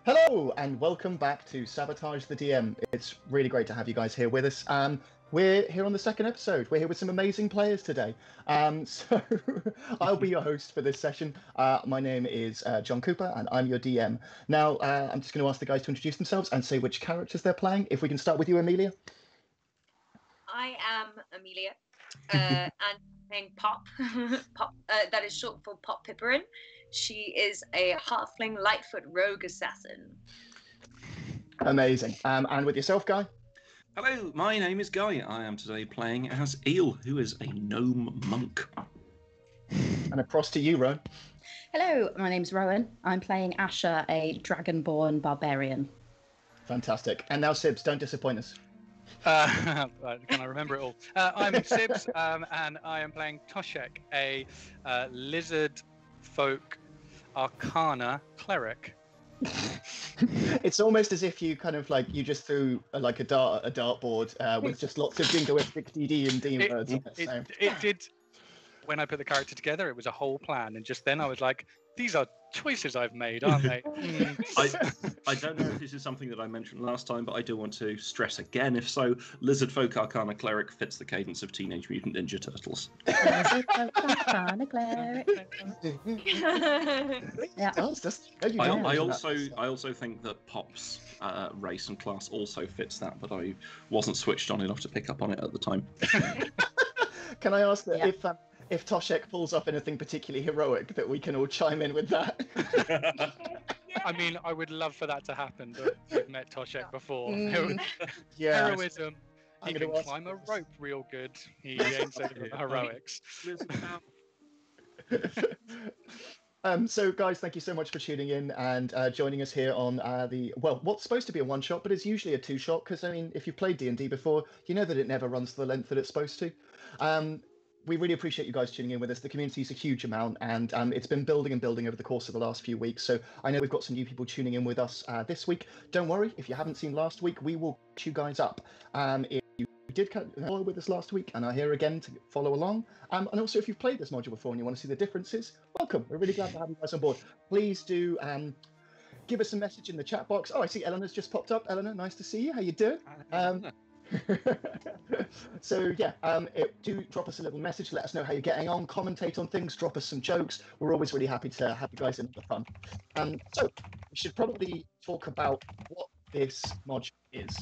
Hello and welcome back to Sabotage the DM. It's really great to have you guys here with us. We're here on the second episode. We're here with some amazing players today. So I'll be your host for this session. My name is Jon Cooper and I'm your DM. Now, I'm just going to ask the guys to introduce themselves and say which characters they're playing. If we can start with you, Amelia. I am Amelia and playing Pop. Pop. That is short for Pop Piperin. She is a halfling Lightfoot rogue assassin. Amazing. And with yourself, Guy? Hello, my name is Guy. I am today playing as Eel, who is a gnome monk. And across to you, Rowan. Hello, my name's Rowan. I'm playing Asha, a dragonborn barbarian. Fantastic. And now, Sibs, don't disappoint us. Can I remember it all? I'm Sibs, and I am playing Toshek, a lizard folk arcana cleric. It's almost as if you kind of like you just threw a dartboard with just lots of jingoistic DD and D words. It did. When I put the character together, it was a whole plan, and just then I was like, "These are choices I've made, aren't they?" I don't know if this is something that I mentioned last time, but I do want to stress again. If so, Lizard Folk Arcana Cleric fits the cadence of Teenage Mutant Ninja Turtles. Lizard folk arcana cleric. Yeah. I also think that Pop's race and class also fits that, but I wasn't switched on enough to pick up on it at the time. Can I ask that if Toshek pulls off anything particularly heroic, that we can all chime in with that? I mean, I would love for that to happen, but we've met Toshek before. Yeah. Heroism. He can climb a rope real good. He ain't so good at heroics. So, guys, thank you so much for tuning in and joining us here on what's supposed to be a one-shot, but is usually a two-shot, because, I mean, if you've played D&D before, you know that it never runs the length that it's supposed to. We really appreciate you guys tuning in with us. The community is a huge amount, and it's been building and building over the course of the last few weeks. So I know we've got some new people tuning in with us this week. Don't worry, if you haven't seen last week, we will catch you guys up. If you did follow with us last week and are here again to follow along, and also if you've played this module before and you want to see the differences, welcome. We're really glad to have you guys on board. Please do give us a message in the chat box. Oh, I see Eleanor's just popped up. Eleanor, nice to see you. How you doing? So yeah, do drop us a little message, let us know how you're getting on, commentate on things, drop us some jokes. We're always really happy to have you guys in the fun. So we should probably talk about what this module is.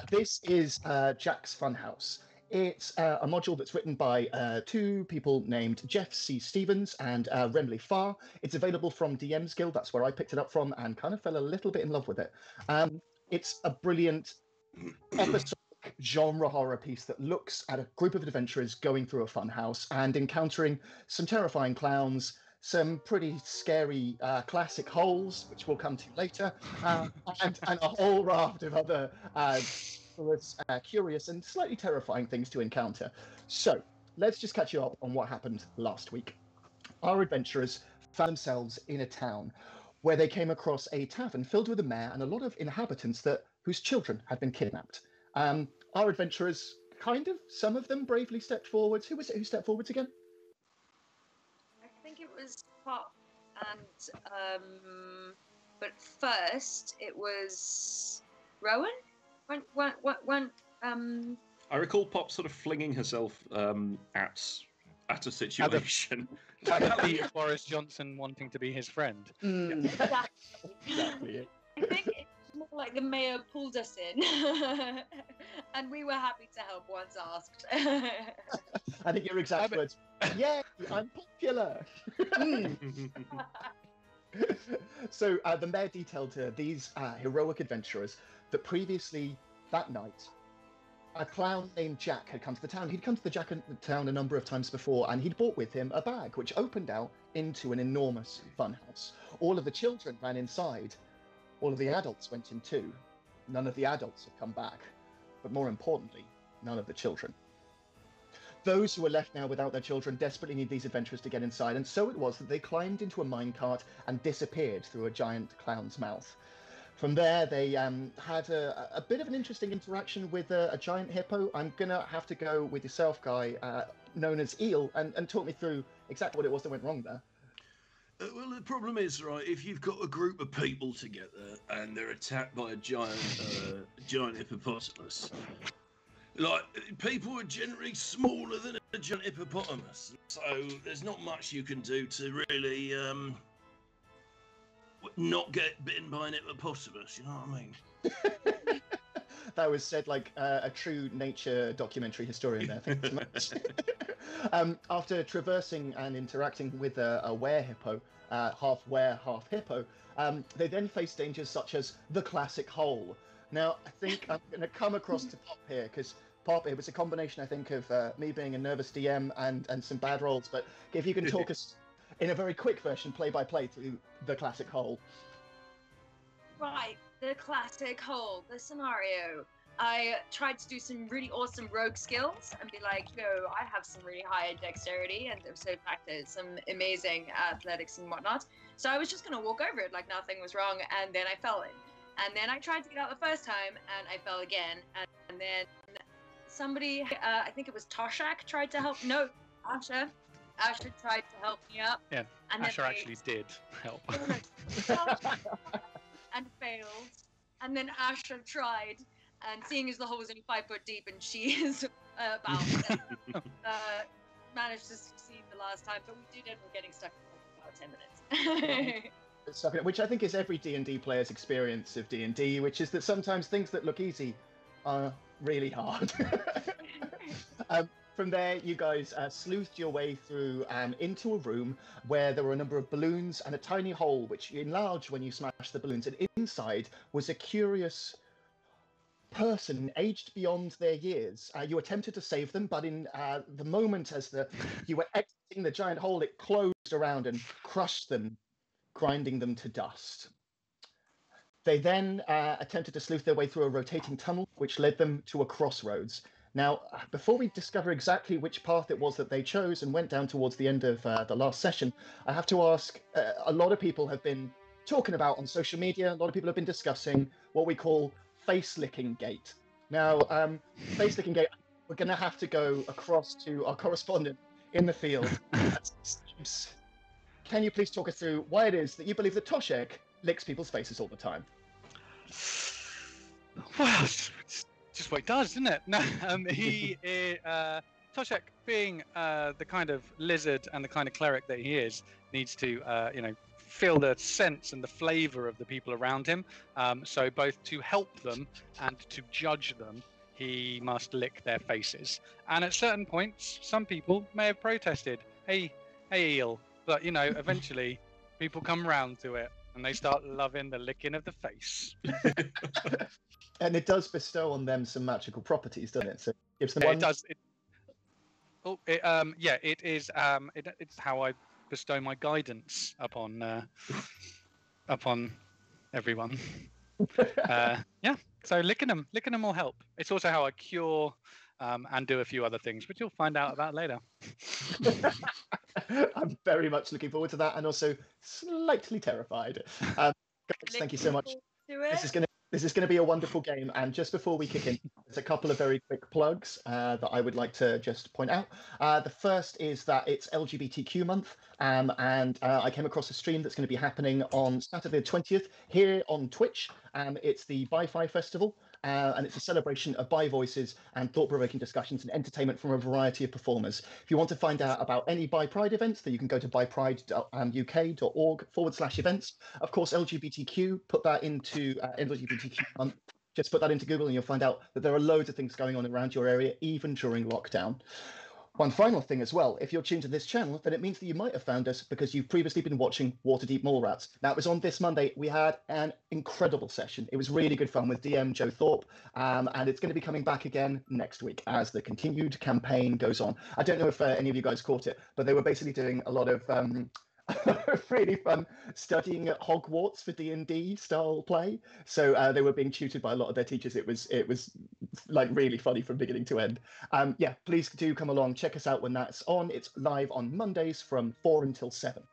This is Jack's Funhouse. It's a module that's written by two people named Jeff C. Stevens and Remley Farr. It's available from DM's Guild. That's where I picked it up from and kind of fell a little bit in love with it. It's a brilliant episode genre horror piece that looks at a group of adventurers going through a fun house and encountering some terrifying clowns, some pretty scary classic holes, which we'll come to later, and a whole raft of other curious and slightly terrifying things to encounter. So let's just catch you up on what happened last week. Our adventurers found themselves in a town where they came across a tavern filled with a mayor and a lot of inhabitants whose children had been kidnapped. Our adventurers, some of them bravely stepped forwards. Who was it who stepped forwards again? I think it was Pop and but first it was Rowan. I recall Pop sort of flinging herself at a situation. Like Boris Johnson wanting to be his friend. Exactly. I think it's more like the mayor pulled us in, and we were happy to help once asked. I think your exact words. Yay, I'm popular. So the mayor detailed to these heroic adventurers that previously that night, a clown named Jack had come to the town. He'd come to the town a number of times before, and he'd brought with him a bag which opened out into an enormous funhouse. All of the children ran inside. All of the adults went in too. None of the adults have come back. But more importantly, none of the children. Those who are left now without their children desperately need these adventurers to get inside, and so it was that they climbed into a minecart and disappeared through a giant clown's mouth. From there, they had a bit of an interesting interaction with a giant hippo. I'm going to have to go with yourself, Guy, known as Eel, and talk me through exactly what it was that went wrong there. Well, the problem is, right, if you've got a group of people together and they're attacked by a giant hippopotamus, like, people are generally smaller than a giant hippopotamus, so there's not much you can do to really not get bitten by an hippopotamus, you know what I mean? That was said like a true nature documentary historian there. Thank you so much. After traversing and interacting with a were-hippo, half were, half hippo, they then face dangers such as the classic hole. Now, I think I'm going to come across to Pop here, because Pop, it was a combination, I think, of me being a nervous DM and some bad rolls, but if you can talk us, in a very quick version, play-by-play, through the classic hole. Right, the classic hole, the scenario. I tried to do some really awesome rogue skills and be like, yo, I have some really high dexterity and so practice some amazing athletics and whatnot. So I was just going to walk over it like nothing was wrong, and then I fell in. And then I tried to get out the first time, and I fell again. And then somebody, I think it was Toshak, tried to help. No, Asha. Asha tried to help me up. Yeah, and Asha actually did help. And failed. And then Asha tried. And seeing as the hole was only 5 foot deep and she is about managed to succeed the last time, but we did end up getting stuck for about 10 minutes. Which I think is every D&D player's experience of D&D, which is that sometimes things that look easy are really hard. From there, you guys sleuthed your way through into a room where there were a number of balloons and a tiny hole, which enlarged when you smashed the balloons. And inside was a curious person aged beyond their years. You attempted to save them, but in the moment as you were exiting the giant hole, it closed around and crushed them, grinding them to dust. They then attempted to sleuth their way through a rotating tunnel, which led them to a crossroads. Now, before we discover exactly which path it was that they chose and went down towards the end of the last session, I have to ask, a lot of people have been talking about on social media, a lot of people have been discussing what we call face-licking gate. Now, face-licking gate, we're going to have to go across to our correspondent in the field. Can you please talk us through why it is that you believe that Toshak licks people's faces all the time? Well, it's just what he does, isn't it? No, Toshak, being the kind of lizard and the kind of cleric that he is, needs to, feel the sense and the flavour of the people around him. So both to help them and to judge them, he must lick their faces. And at certain points, some people may have protested, hey eel, but eventually people come round to it and they start loving the licking of the face. And it does bestow on them some magical properties, doesn't it? So it gives them It does. It is. It's how I bestow my guidance upon everyone. So licking them will help. It's also how I cure and do a few other things, which you'll find out about later. I'm very much looking forward to that, and also slightly terrified. Guys, thank you so much. This is going to be a wonderful game. And just before we kick in, there's a couple of very quick plugs that I would like to just point out. The first is that it's LGBTQ month, and I came across a stream that's going to be happening on Saturday the 20th here on Twitch. It's the Bi-Fi Festival, and it's a celebration of bi voices and thought-provoking discussions and entertainment from a variety of performers. If you want to find out about any Bi Pride events, then you can go to bipride.uk.org/events. Of course, LGBTQ, put that into LGBTQ month. Just put that into Google and you'll find out that there are loads of things going on around your area, even during lockdown. One final thing as well, if you're tuned to this channel, then it means that you might have found us because you've previously been watching Waterdeep Mole Rats. Now, it was on this Monday. We had an incredible session. It was really good fun with DM Joe Thorpe, and it's going to be coming back again next week as the continued campaign goes on. I don't know if any of you guys caught it, but they were basically doing a lot of really fun studying at Hogwarts for D&D style play. So they were being tutored by a lot of their teachers. It was like really funny from beginning to end. Please do come along. Check us out when that's on. It's live on Mondays from 4 until 7.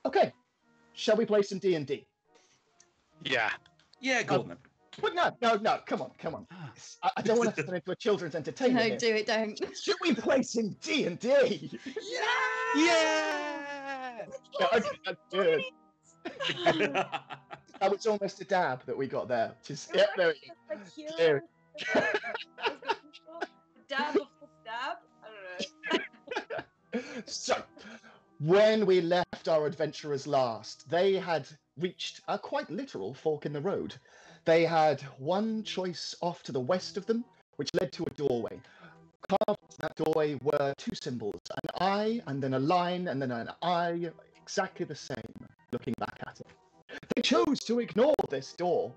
Okay, shall we play some D&D? Yeah, go on then. But no, come on. I don't want to turn into a children's entertainment. No, do it, don't. Should we play some D&D? Yeah! That's good. That was almost a dab that we got there. Just yep, there we go. There. Dab of the dab? I don't know. So, when we left our adventurers last, they had reached a quite literal fork in the road. They had one choice off to the west of them, which led to a doorway. Carved in that doorway were two symbols, an eye and then a line and then an eye, exactly the same, looking back at it. They chose to ignore this door.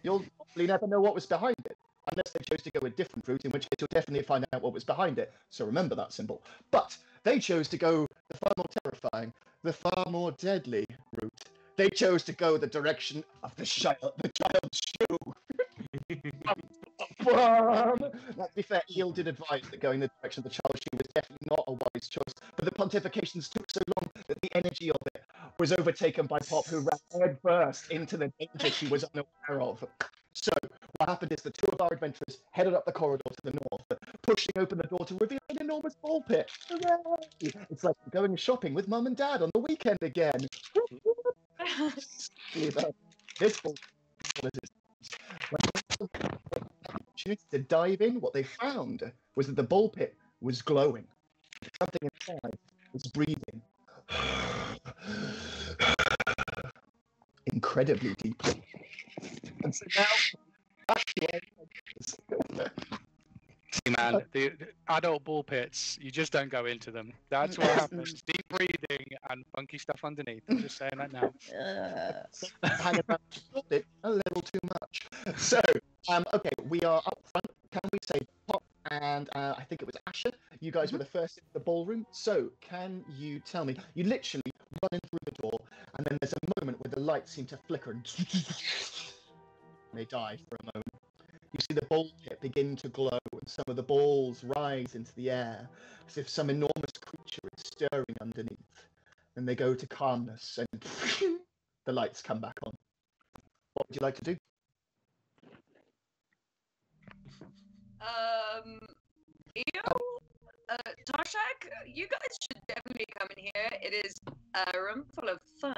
You'll probably never know what was behind it, unless they chose to go a different route, in which case you'll definitely find out what was behind it. So remember that symbol. But they chose to go the far more terrifying, the far more deadly route. They chose to go the direction of the child's shoe. To be fair, Eel did advise that going the direction of the child's shoe was definitely not a wise choice, but the pontifications took so long that the energy of it was overtaken by Pop, who ran headfirst into the danger she was unaware of. So, what happened is the two of our adventurers headed up the corridor to the north, pushing open the door to reveal an enormous ball pit. Hooray! It's like going shopping with Mum and Dad on the weekend again. This ball opportunity to dive in, what they found was that the ball pit was glowing. Something inside was breathing incredibly deeply. And so now, See, man, the adult ball pits, you just don't go into them. That's what happens. Deep breathing and funky stuff underneath. I'm just saying that now. Hang about it a little too much. So, okay, we are up front. Can we say Pop and I think it was Asha? You guys were the first into the ballroom. So, can you tell me? You literally run in through the door, and then there's a moment where the lights seem to flicker and they die for a moment. You see the ball pit begin to glow, and some of the balls rise into the air, as if some enormous creature is stirring underneath. Then they go to calmness, and the lights come back on. What would you like to do? Tarshak, you guys should definitely come in here. It is a room full of fun.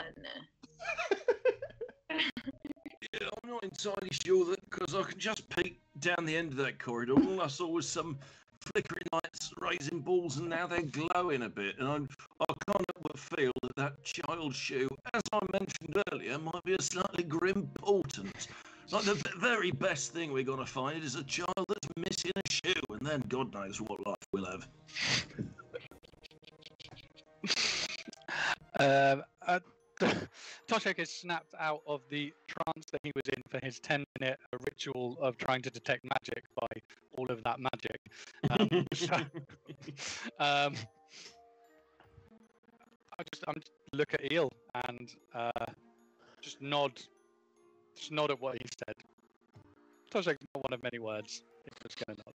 Yeah, I'm not entirely sure that, because I can just peek down the end of that corridor. All I saw was some flickering lights raising balls, and now they're glowing a bit. And I can't help but feel that child's shoe, as I mentioned earlier, might be a slightly grim portent. Like the very best thing we're going to find is a child that's missing a shoe, and then God knows what life we'll have. Toshek is snapped out of the trance that he was in for his 10-minute ritual of trying to detect magic by all of that magic. I'm just look at Eel and just nod at what he said. Toshek's not one of many words. He's just going to nod.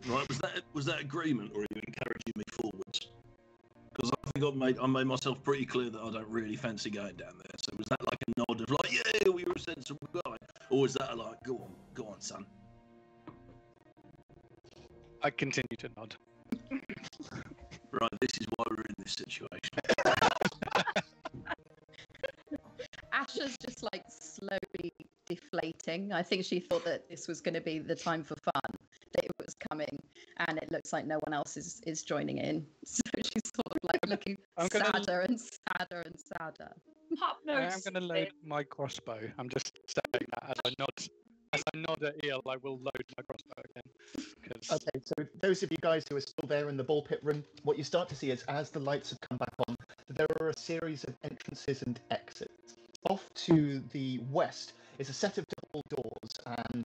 Right, was that agreement, or are you encouraging me forwards? Because I think I made myself pretty clear that I don't really fancy going down there. So was that like a nod of like, yeah, we were a sensible guy, or was that like, go on, son? I continue to nod. Right, this is why we're in this situation. Asha's just like slowly deflating. I think she thought that this was going to be the time for fun, that it was coming, and it looks like no one else is joining in. So she's sort of like looking sadder and sadder and sadder. Pop I notes. am going to load my crossbow. I'm just saying that as I nod. As I nod at Eel, I will load my crossbow again. Okay, so those of you guys who are still there in the ball pit room, what you start to see is as the lights have come back on, there are a series of entrances and exits. Off to the west is a set of double doors, and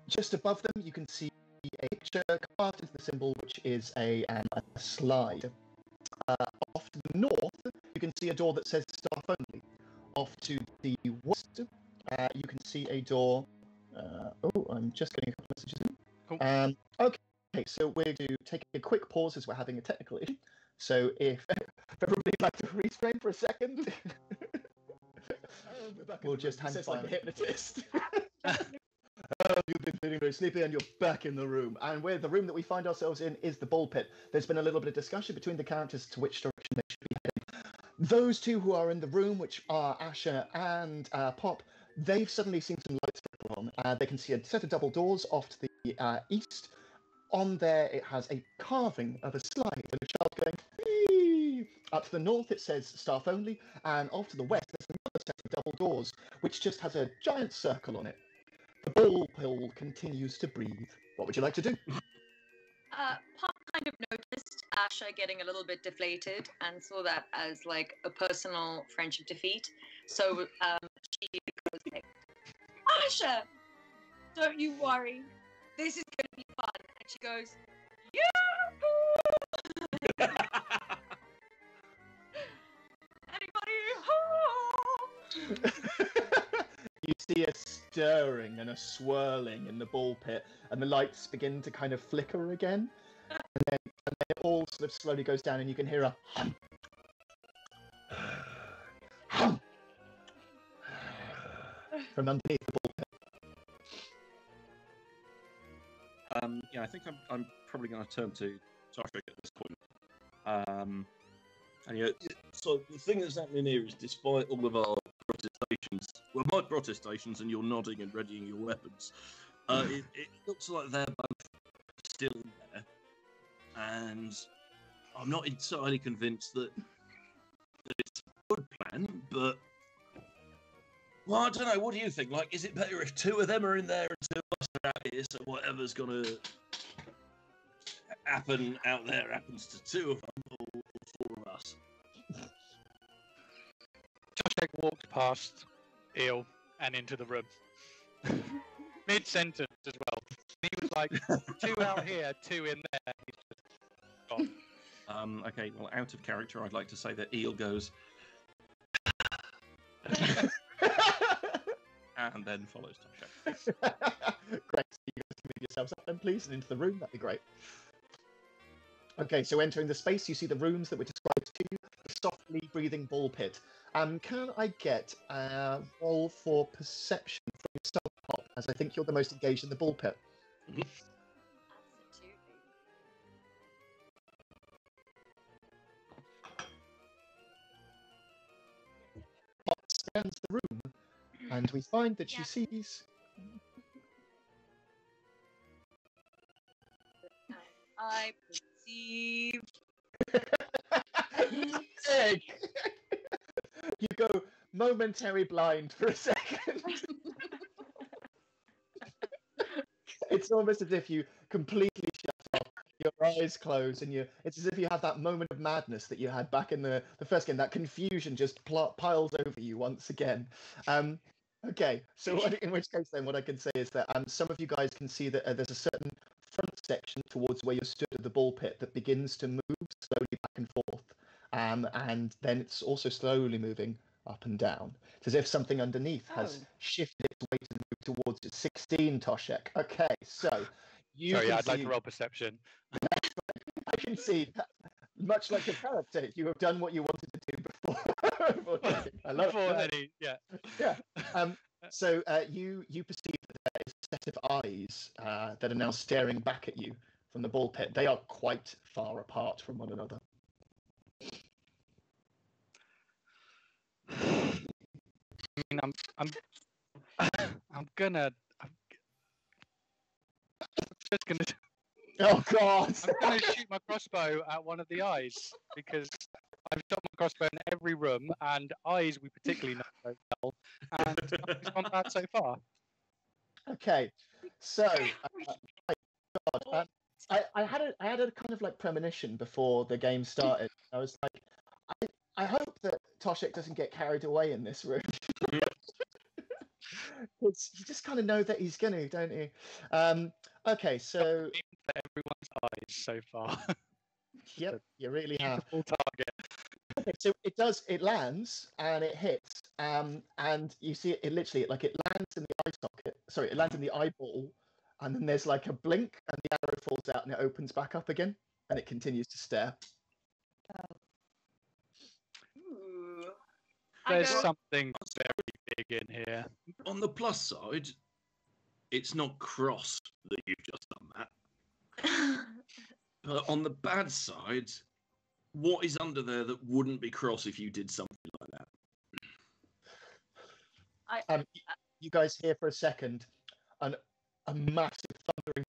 just above them you can see a picture carved into the symbol, which is a slide. Off to the north, you can see a door that says staff only. Off to the west, you can see a door. I'm just getting a couple of messages in. Cool. Okay, so we're going to take a quick pause as we're having a technical issue. So if everybody'd like to restrain for a second, we'll just hang fire. Like the hypnotist. You'll been feeling very sleepy and you're back in the room. And the room that we find ourselves in is the ball pit. There's been a little bit of discussion between the characters to which direction they should be heading. Those two who are in the room, which are Asha and Pop, they've suddenly seen some lights flicker on. They can see a set of double doors off to the east. On there, it has a carving of a slide and a child going, "Whee!" Up to the north, it says staff only, and off to the west, there's another set of double doors, which just has a giant circle on it. The ball pool continues to breathe. What would you like to do? Pop kind of noticed Asha getting a little bit deflated and saw that as like a personal friendship defeat. So she goes like, Asha, don't you worry. This is going to be fun. And she goes, Yoo-hoo! Anybody home? You see a stirring and a swirling in the ball pit, and the lights begin to kind of flicker again. And then it all sort of slowly goes down, and you can hear a hum. Hum. From underneath the ball pit. Yeah, I think I'm probably going to turn to Tasha at this point. And yeah, so the thing that's happening here is, despite all of our protestations, well, my protestations, and you're nodding and readying your weapons, it looks like they're both still in there, and I'm not entirely convinced that it's a good plan, but. Well, I don't know. What do you think? Like, is it better if two of them are in there and two of us are out here, so whatever's going to happen out there happens to two of them or four of us? Joshek walked past Eel and into the room. Mid-sentence as well. He was like, two out here, two in there. He's just gone. Okay, well, out of character, I'd like to say that Eel goes... and then follows Tasha. Great. So you guys can move yourselves up then, please, and into the room. That'd be great. Okay, so entering the space, you see the rooms that were described to you, the softly breathing ball pit. Can I get a roll for perception from yourself, Pop, as I think you're the most engaged in the ball pit? Absolutely. Pop scans the room, and we find that she sees... I perceive. Egg! You go momentary blind for a second. It's almost as if you completely shut off, your eyes close, and it's as if you have that moment of madness that you had back in the first game. That confusion just piles over you once again. Okay, so in which case then what I can say is that some of you guys can see that there's a certain front section towards where you're stood at the ball pit that begins to move slowly back and forth, and then it's also slowly moving up and down. It's as if something underneath has shifted its weight and moved towards it. 16, Toshek. Okay, so you Sorry, can I'd like see- to roll perception. I can see that, much like your character, you have done what you wanted to do before. I love Before it. any, yeah. Yeah. So you perceive that there is a set of eyes that are now staring back at you from the ball pit. They are quite far apart from one another. I mean, I'm just gonna. Oh God! I'm gonna shoot my crossbow at one of the eyes because I've shot my crossbow in every room, and eyes we particularly know so well, and it's gone bad so far. Okay, so God, I had a kind of like premonition before the game started. I was like, I hope that Toshek doesn't get carried away in this room. Because you just kind of know that he's gonna, don't you? Okay, so Everyone's eyes so far. yep, you really have. Beautiful target. Okay, so it lands and it hits, and you see it literally like it lands in the eye socket. Sorry, it lands in the eyeball, and then there's like a blink, and the arrow falls out, and it opens back up again, and it continues to stare. Ooh. There's I go, something very big in here. On the plus side, it's not cross that you've just done that. But on the bad side, what is under there that wouldn't be cross if you did something like that? You guys hear for a second a massive thundering,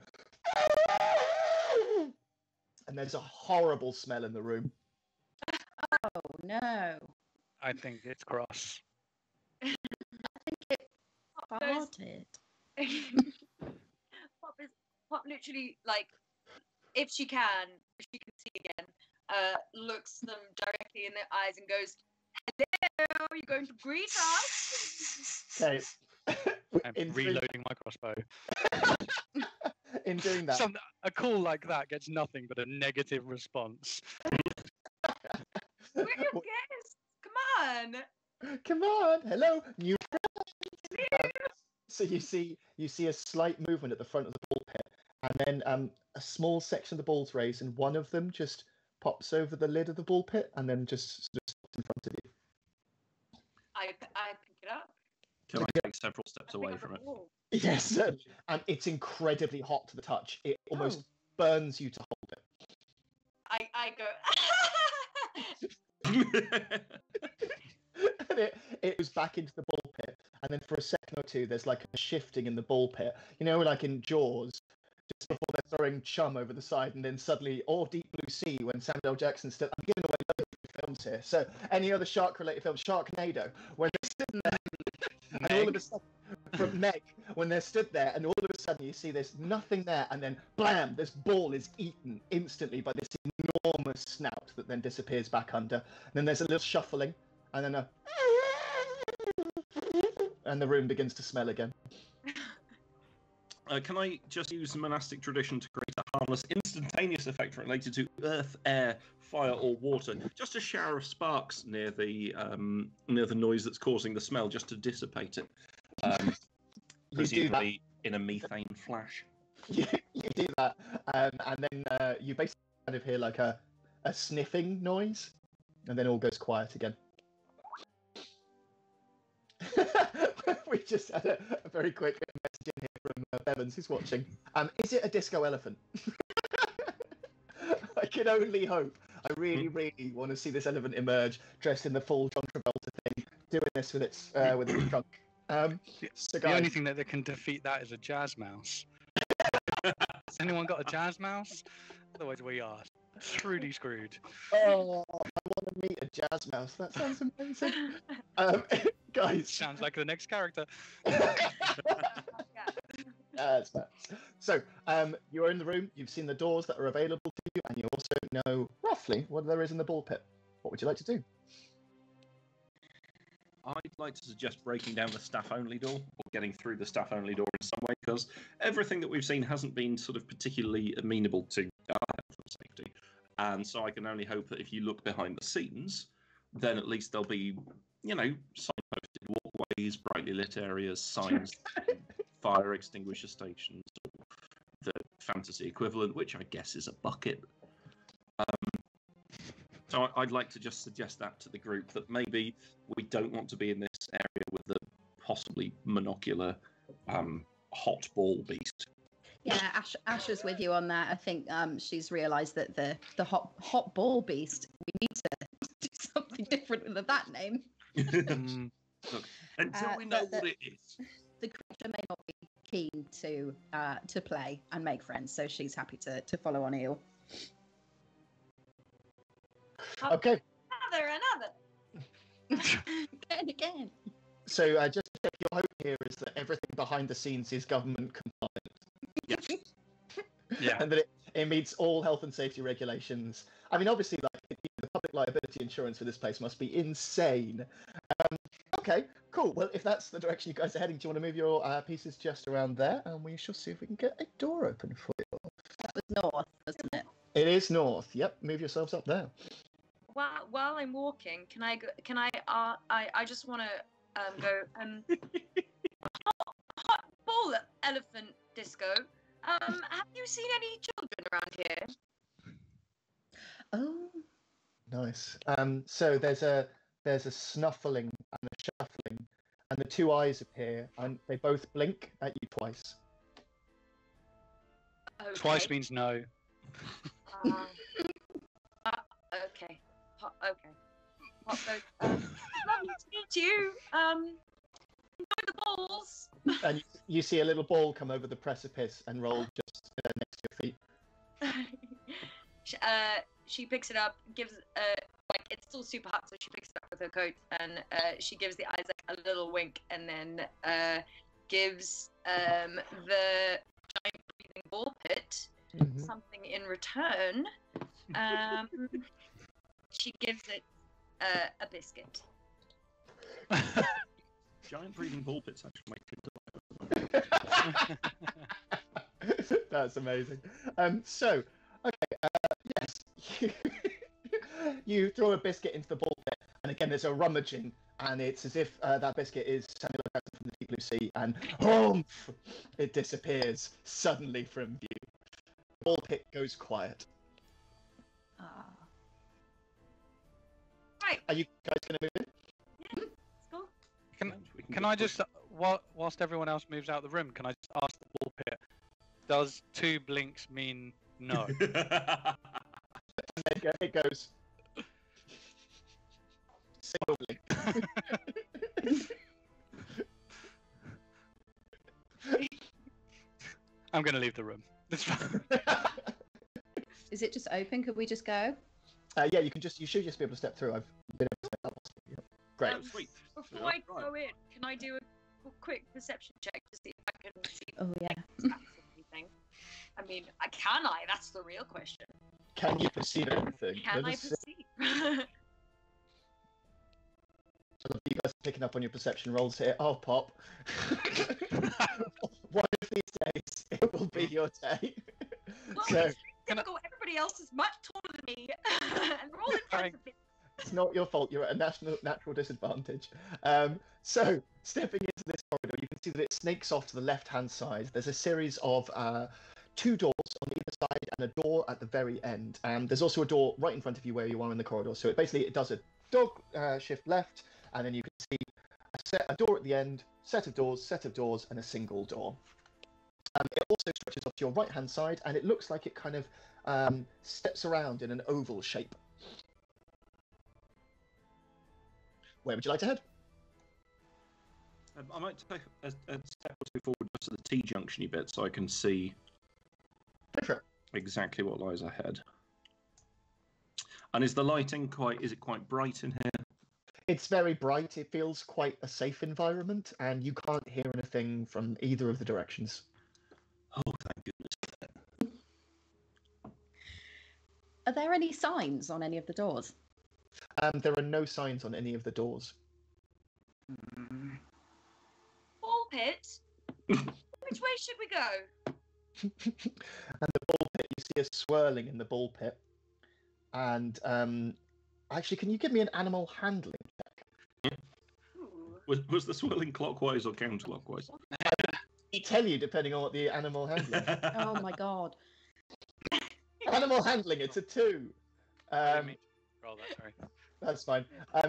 and there's a horrible smell in the room. Oh no! I think it's cross. I think it farted. Pop literally, like, if she can see again, looks them directly in the eyes and goes, "Hello, are you going to greet us?" Okay. I'm reloading my crossbow. In doing that, A call like that gets nothing but a negative response. We're your guests. come on, hello, new. So you see a slight movement at the front of the ball pit, and then a small section of the balls raised, and one of them just pops over the lid of the ball pit, and then just sort of stops in front of you. I pick it up. Can I take several steps away from it? Yes, certainly. And it's incredibly hot to the touch. It almost burns you to hold it. I go. And it goes back into the ball pit, and then for a second or two, there's like a shifting in the ball pit. You know, like in Jaws, just before they're throwing chum over the side, and then suddenly, or Deep Blue Sea, when Samuel L. Jackson still. I'm giving away loads of films here. So any other shark-related films, Sharknado, when they're sitting there, and all of a sudden, from Meg, when they're stood there, and all of a sudden you see there's nothing there, and then blam, this ball is eaten instantly by this enormous snout that then disappears back under. And then there's a little shuffling, and then and the room begins to smell again. Can I just use the monastic tradition to create a harmless, instantaneous effect related to earth, air, fire, or water? Just a shower of sparks near the noise that's causing the smell, just to dissipate it. Presumably in a methane flash. You do that, and then you basically kind of hear like a sniffing noise, and then all goes quiet again. We just had a very quick message in here from Bevans, who's watching. Is it a disco elephant? I can only hope. I really, really want to see this elephant emerge, dressed in the full John Travolta thing, doing this with its trunk. The only thing that can defeat that is a jazz mouse. Has anyone got a jazz mouse? Otherwise, we are truly screwed. Oh, I want to meet a jazz mouse. That sounds amazing. Guys. Sounds like the next character. Jazz mouse. So, you are in the room. You've seen the doors that are available to you, and you also know roughly what there is in the ball pit. What would you like to do? I'd like to suggest breaking down the staff-only door, or getting through the staff-only door in some way, because everything that we've seen hasn't been sort of particularly amenable to our health and safety. And so I can only hope that if you look behind the scenes, then at least there'll be, signposted walkways, brightly lit areas, signs, fire extinguisher stations, or the fantasy equivalent, which I guess is a bucket. So I'd like to just suggest that to the group, that maybe we don't want to be in this area with the possibly monocular hot ball beast. Yeah, Asha's with you on that. I think she's realised that the hot ball beast, we need to do something different with that name. Look, until we know what it is. The creature may not be keen to play and make friends, so she's happy to follow on Eel. Okay. Another. Again. So just to check, your hope here is that everything behind the scenes is government compliant. Yes. Yeah. And that it meets all health and safety regulations. I mean, obviously, the public liability insurance for this place must be insane. Okay, cool. Well, if that's the direction you guys are heading, do you want to move your pieces just around there? And we shall see if we can get a door open for you. That was north, wasn't it? It is north. Yep, move yourselves up there. While I'm walking, can I just want to go hot ball elephant disco. Have you seen any children around here? Oh, Nice. So there's a snuffling and a shuffling, and the two eyes appear, and they both blink at you twice, Okay. Twice means no. Okay. Okay. Pop goes, lovely to meet you. Enjoy the balls. And you see a little ball come over the precipice and roll just next to your feet. She picks it up, gives like it's still super hot, so she picks it up with her coat, and she gives the Isaac a little wink, and then gives the giant breathing ball pit something in return. She gives it a biscuit. Giant breathing ball pits actually make it. That's amazing. So, okay, yes, you throw a biscuit into the ball pit, and again there's a rummaging, and it's as if that biscuit is Samuel Jackson from the Deep Blue Sea, and humph, it disappears suddenly from view. The ball pit goes quiet. Right. Are you guys going to move in? Yeah, let's go. Can I just, whilst everyone else moves out of the room, can I just ask the ball pit, does 2 blinks mean no? There you go, it goes. Single blink. I'm going to leave the room. It's fine. Is it just open? Could we just go? Yeah, you should just be able to step through. I've been able to step up. Yep. Great. Sweet. Before I go in, can I do a quick perception check to see if I can see Oh yeah. anything? I mean, can I? That's the real question. Can you perceive anything? Can I perceive? You guys are picking up on your perception rolls here. Oh, Pop. One of these days, it will be your day. Well, So, it's typical. Everybody else is much taller than me, and we're all in front of me. it's not your fault. You're at a natural disadvantage. So, stepping into this corridor, you can see that it snakes off to the left-hand side. There's a series of 2 doors on either side and a door at the very end. And there's also a door right in front of you where you are in the corridor. So it does a dog shift left, and then you can see a door at the end, set of doors, and a single door. It also stretches off to your right-hand side, and it looks like it kind of steps around in an oval shape. Where would you like to head? I might take a step or 2 forward just to the T-junction bit so I can see exactly what lies ahead. And is the lighting quite bright in here? It's very bright. It feels quite a safe environment, and you can't hear anything from either of the directions. Oh, thank goodness. Are there any signs on any of the doors? There are no signs on any of the doors. Ball pit. Which way should we go? And the ball pit, you see a swirling in the ball pit. And actually, can you give me an animal handling check? Was the swirling clockwise or counterclockwise? I tell you, depending on what the animal handling. Oh my god. Animal handling, it's a 2. Roll that, sorry. That's fine. Oh,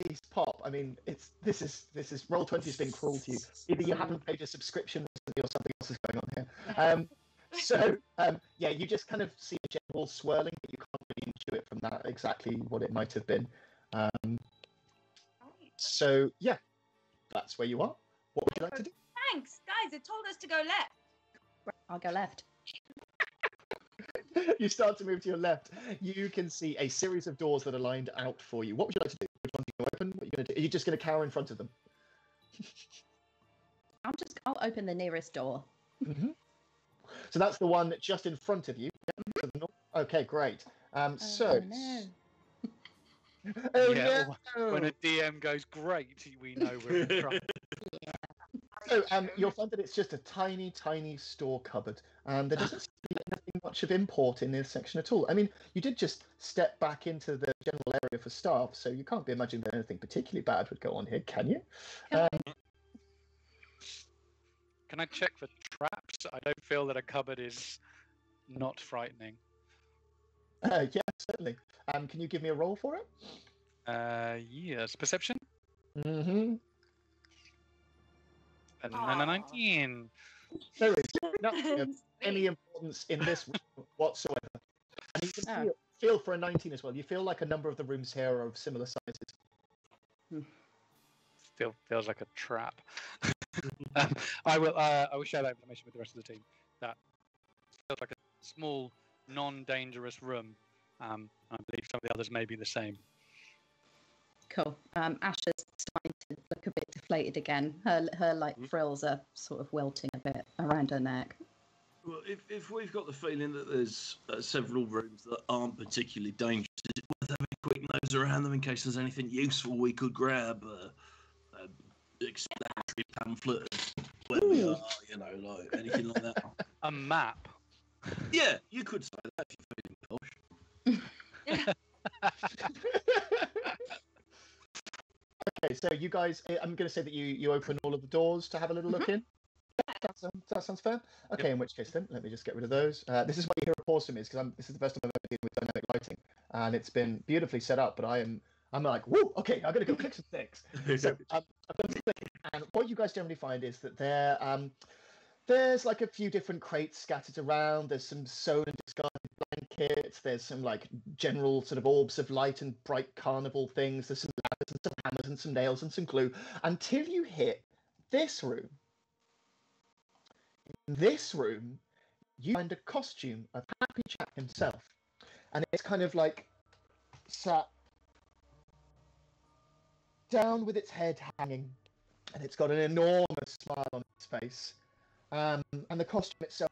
please, Pop. I mean, this is Roll20 has been cruel to you. Either you haven't paid a subscriction recently or something else is going on here. Yeah, you just kind of see a general swirling, but you can't really intuit from that exactly what it might have been. So yeah, that's where you are. What would you like to do? Thanks, guys. It told us to go left. I'll go left. You start to move to your left. You can see a series of doors that are lined out for you. What would you like to do? Which ones are you open? What are you going to do? Are you just going to cower in front of them? I'll open the nearest door. Mm-hmm. So that's the one just in front of you. Okay, great. Oh no. Oh Yeah, no! When a DM goes great, we know we're in trouble. So you'll find that it's just a tiny, tiny store cupboard. There doesn't seem to be anything much of import in this section at all. I mean, you did just step back into the general area for staff, so you can't be imagining that anything particularly bad would go on here, can you? Can I check for traps? I don't feel that a cupboard is not frightening. Yeah, certainly. Can you give me a roll for it? Yes. Perception? Mm-hmm. And 19. No, it's nothing of any importance importance in this room whatsoever. And you can Oh. feel for a 19 as well. You feel like a number of the rooms here are of similar sizes. Still feels like a trap. I will share that information with the rest of the team. That feels like a small, non-dangerous room. I believe some of the others may be the same. Cool. Asha's starting to look a bit deflated again. Her like frills are sort of wilting a bit around her neck. Well, if we've got the feeling that there's several rooms that aren't particularly dangerous, is it worth having a quick nose around them in case there's anything useful we could grab? Explanatory pamphlet of where we are, like anything like that. A map. Yeah, you could say that if you're feeling posh. Okay, so you guys, I'm going to say that you open all of the doors to have a little look in. That sounds fair. Okay, in which case then, let me just get rid of those. This is why you hear a pause from me, because this is the first time I've ever been with dynamic lighting, and it's been beautifully set up. But I'm like, whoa, okay, I'm going to go click some things. So I've done some clicking, and what you guys generally find is that there's like a few different crates scattered around. There's some sewn and discarded blankets. There's some like general sort of orbs of light and bright carnival things. There's some ladders and some hammers and some nails and some glue, until you hit this room. In this room, you find a costume of Happy Jack himself, and it's kind of like sat down with its head hanging, and it's got an enormous smile on its face. And the costume itself,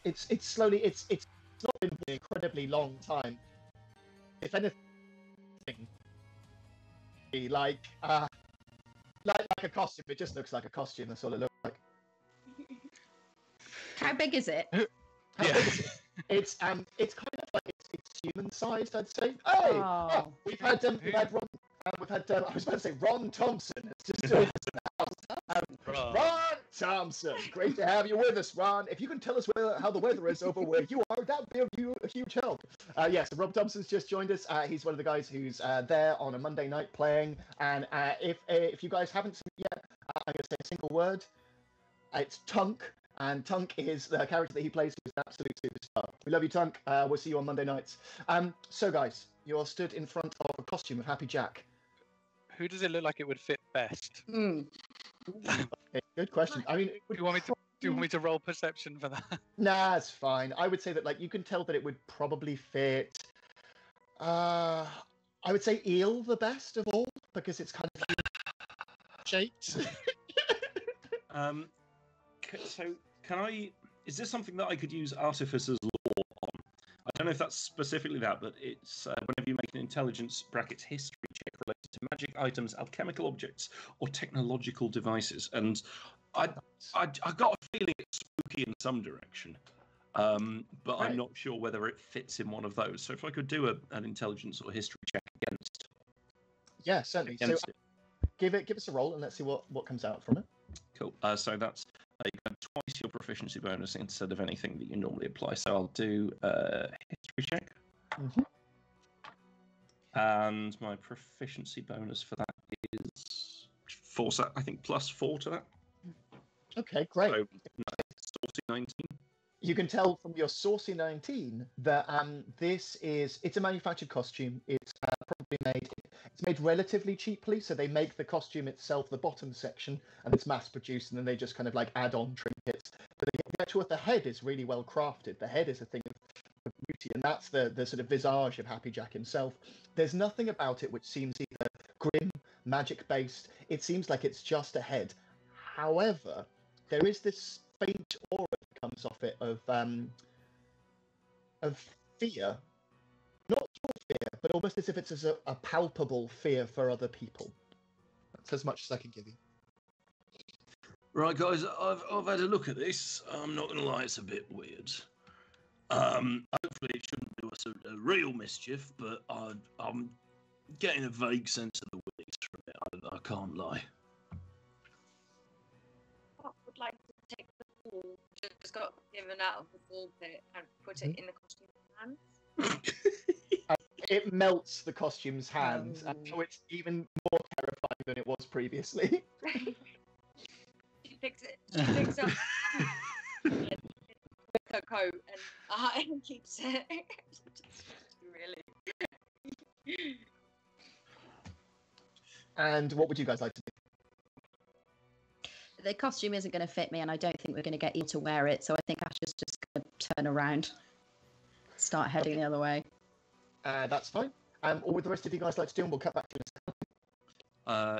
it's not been an incredibly long time. If anything, like a costume, it just looks like a costume. That's all it looks like. How big is it? It's kind of like it's human sized, I'd say. Hey, we've had Ron. I was about to say Ron Thompson. It's just joined us in the house. Ron Thompson, great to have you with us, Ron. If you can tell us how the weather is over where you are, that'd be a huge help. Yes, Rob Thompson's just joined us. He's one of the guys who's there on a Monday night playing. And if you guys haven't seen it yet, I'm going to say a single word. It's Tunk. And Tunk is the character that he plays, who's an absolute superstar. We love you, Tunk. We'll see you on Monday nights. So, guys, you're stood in front of a costume of Happy Jack. Who does it look like it would fit best? Okay, good question. I mean, Do you want me to roll perception for that? Nah, it's fine. I would say that, like, you can tell that it would probably fit. I would say eel the best of all, because it's kind of shaped. So, can I? Is this something that I could use Artificer's Law on? I don't know if that's specifically that, but it's whenever you make an intelligence history check related to magic items, alchemical objects, or technological devices, and I got a feeling it's spooky in some direction, but I'm not sure whether it fits in one of those. So, if I could do an intelligence or history check against, yeah, certainly. So, give us a roll and let's see what comes out from it. Cool. So that's you get twice your proficiency bonus instead of anything that you normally apply. So I'll do a history check. Mm-hmm. And my proficiency bonus for that is 4, I think +4 to that. Okay, great. So saucy 19. You can tell from your saucy 19 that it's a manufactured costume. It's made relatively cheaply, so they make the costume itself, the bottom section, and it's mass produced, and then they just kind of like add on trinkets. But the head is really well crafted. The head is a thing of beauty, and that's the sort of visage of Happy Jack himself. There's nothing about it which seems either grim, magic based. It seems like it's just a head. However, there is this faint aura that comes off it of fear. Not your fear, but almost as if it's a palpable fear for other people. That's as much as I can give you. Right, guys, I've had a look at this. I'm not going to lie, it's a bit weird. Hopefully it shouldn't do us a real mischief, but I'm getting a vague sense of the weirdness from it. I can't lie. I would like to take the ball, just got given out of the ball pit, and put it in the costume's hands. It melts the costume's hands, and so it's even more terrifying than it was previously. She picks up her coat and keeps it. Really. And what would you guys like to do? The costume isn't going to fit me, and I don't think we're going to get you to wear it. So I think Asha's just going to turn around, start heading the other way. That's fine. What would the rest of you guys like to do? And we'll cut back to you.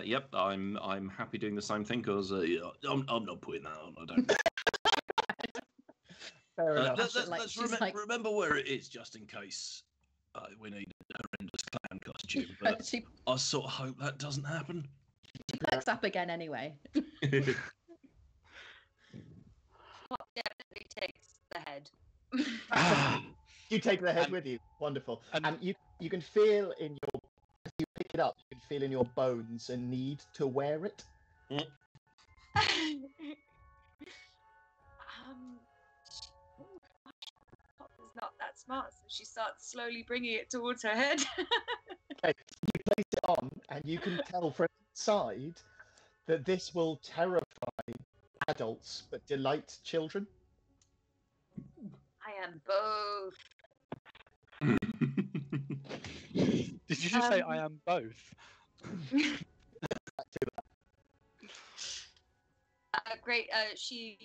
Yep, I'm happy doing the same thing because I'm not putting that on. I don't. Fair enough. Let's remember where it is, just in case we need a horrendous clown costume. But I sort of hope that doesn't happen. She perks up again anyway. Pop definitely takes the head. You take the head with you. Wonderful. And you can feel in your, as you pick it up, you can feel in your bones a need to wear it. Pop is not that smart, so she starts slowly bringing it towards her head. Okay, you place it on, and you can tell from inside that this will terrify adults but delight children. I am both. Did you just say I am both? Great. She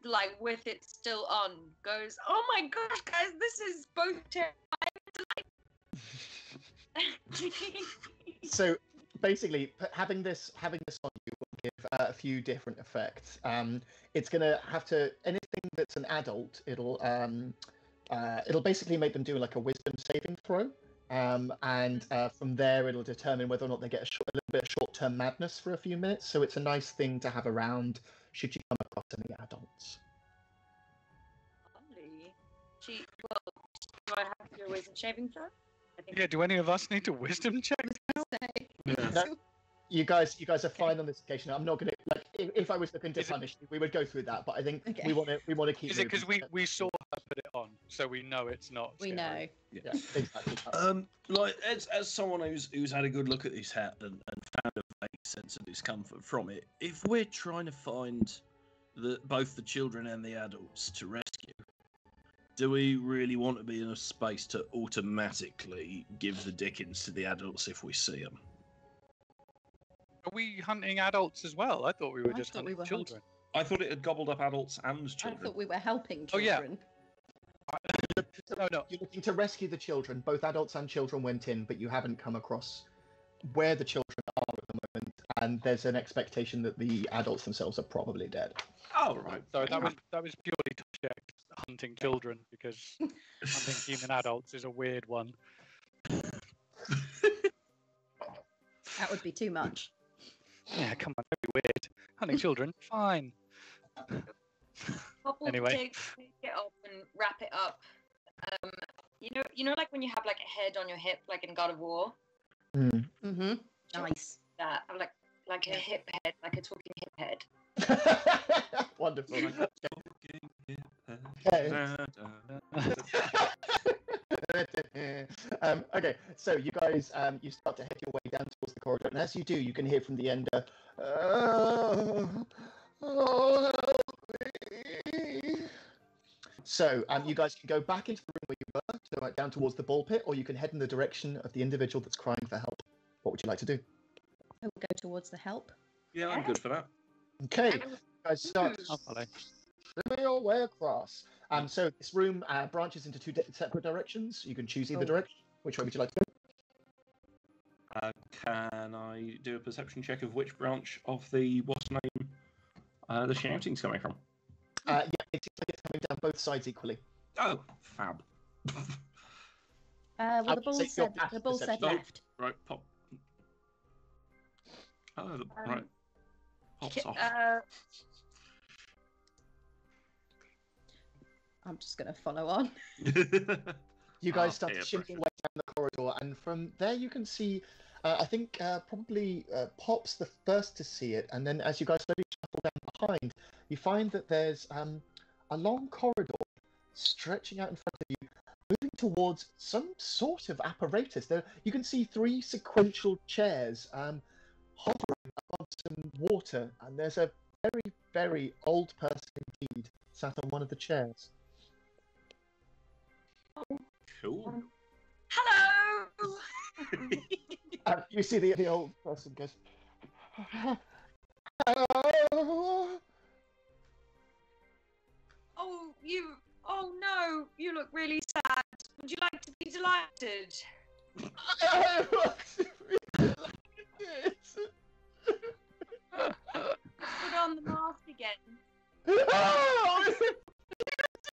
like with it still on goes, oh my gosh, guys, this is both terrifying and delightful. So basically, having this on you will give a few different effects. It's gonna have to, anything that's an adult, it'll basically make them do like a wisdom saving throw, and from there it'll determine whether or not they get a little bit of short-term madness for a few minutes. So it's a nice thing to have around should you come across any adults. Lovely. Do I have to do a wisdom saving throw? Yeah, do any of us need to wisdom check? No, you guys are fine on this occasion. I'm not gonna, like, if I was looking to punish you, we would go through that. But I think we want to keep. Is it because we saw her put it on, so we know it's not? We scary? know. Yeah, exactly. Like as someone who's had a good look at this hat and found a vague sense of discomfort from it, if we're trying to find both the children and the adults to rescue, do we really want to be in a space to automatically give the dickens to the adults if we see them? Are we hunting adults as well? I thought we were just hunting children. I thought it had gobbled up adults and children. I thought we were helping Oh, yeah. children. No. You're looking to rescue the children. Both adults and children went in, but you haven't come across where the children are at the moment, and there's an expectation that the adults themselves are probably dead. Oh, right. Sorry, that was purely to check hunting children, because hunting human adults is a weird one. That would be too much. Yeah, come on, don't be weird. Hunting children, fine. Pop will Anyway. take it up and wrap it up. You know, like when you have like a head on your hip, like in God of War. Mm-hmm. Nice. That like a hip head, like a talking hip head. Wonderful. Okay, so you guys, you start to head your way down towards the corridor, and as you do, you can hear from the end, oh, help me. So, you guys can go back into the room where you were, so down towards the ball pit, or you can head in the direction of the individual that's crying for help. What would you like to do? I will go towards the help. Yeah, I'm good for that. Okay, you guys start I'll follow. swimming your way across. So this room branches into two separate directions. You can choose either direction. Which way would you like to go? Can I do a perception check of which branch of the what's name the shouting's coming from? Yeah, it's coming down both sides equally. Oh, fab. Well, I the would ball say said your the ball said perception. left. Right, pop. Oh, right. Pops off. I'm just going to follow on. You guys start peer shimmying pressure. way down the corridor, and from there you can see, I think probably Pop's the first to see it, and then as you guys slowly shuffle down behind, you find that there's a long corridor stretching out in front of you, moving towards some sort of apparatus. There, you can see three sequential chairs hovering above some water, and there's a very very old person indeed sat on one of the chairs. Cool. Hello. And you see the old person goes, hello. Oh no, you look really sad. Would you like to be delighted? I want to be delighted. Put on the mask again. Oh, it's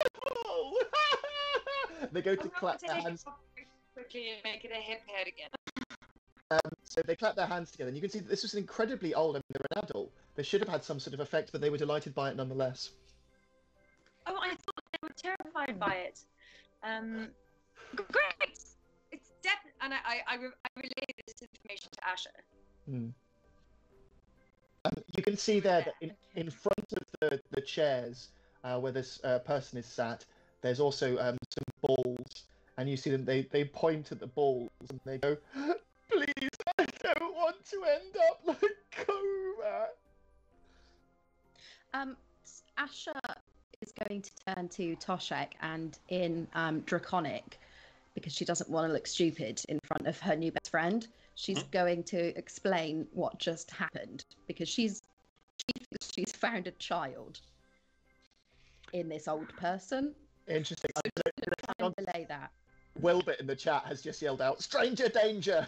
beautiful. They go to I'm not clap gonna their take hands. it off very quickly and make it a hip head again. So they clap their hands together, and you can see that this was an incredibly old. I mean, they're an adult. They should have had some sort of effect, but they were delighted by it nonetheless. Oh, I thought they were terrified by it. Great. It's definitely, and I relayed this information to Asha. You can see there that in front of the chairs where this person is sat, there's also some balls, and you see them. They point at the balls and they go, "Please, I don't want to end up like Coma." Asha is going to turn to Toshek and in Draconic, because she doesn't want to look stupid in front of her new best friend. She's going to explain what just happened, because she's found a child in this old person. Interesting. So she's going to try and relay that. Wilbert in the chat has just yelled out, "Stranger danger!"